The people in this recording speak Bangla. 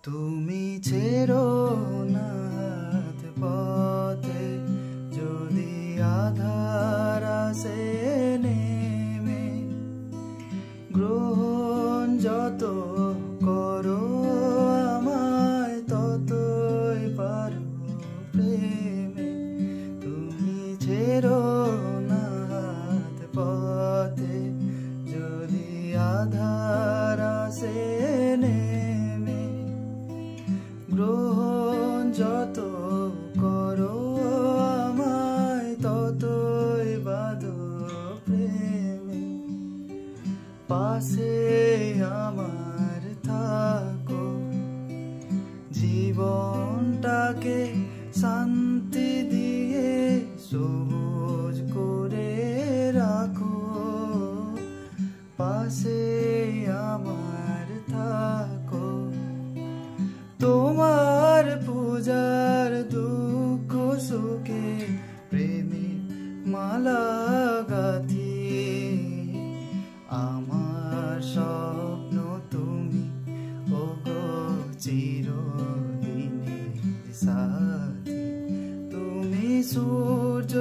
তুমি ছেড়ো না হাত পথে, যদি আধার আসে নেমে, গ্রহণ যত করো আমায় ততই পারো প্রেমে। তুমি ছেড়ো না হাত পথে, যদি আধার আসে নেমে, গ্রহণ যত করো আমায় ততই বাঁধো প্রেমে। পাশে আমার থাকো, জীবনটাকে শান্তি দিয়ে সবুজ করে রাখো। পাশে আমার থাকো, তোমার পূজার দুঃখ সুখে প্রেমে মালা গাথি। আমার স্বপ্ন তুমি, ওগো চিরদিনের সাথী। তুমি সূর্য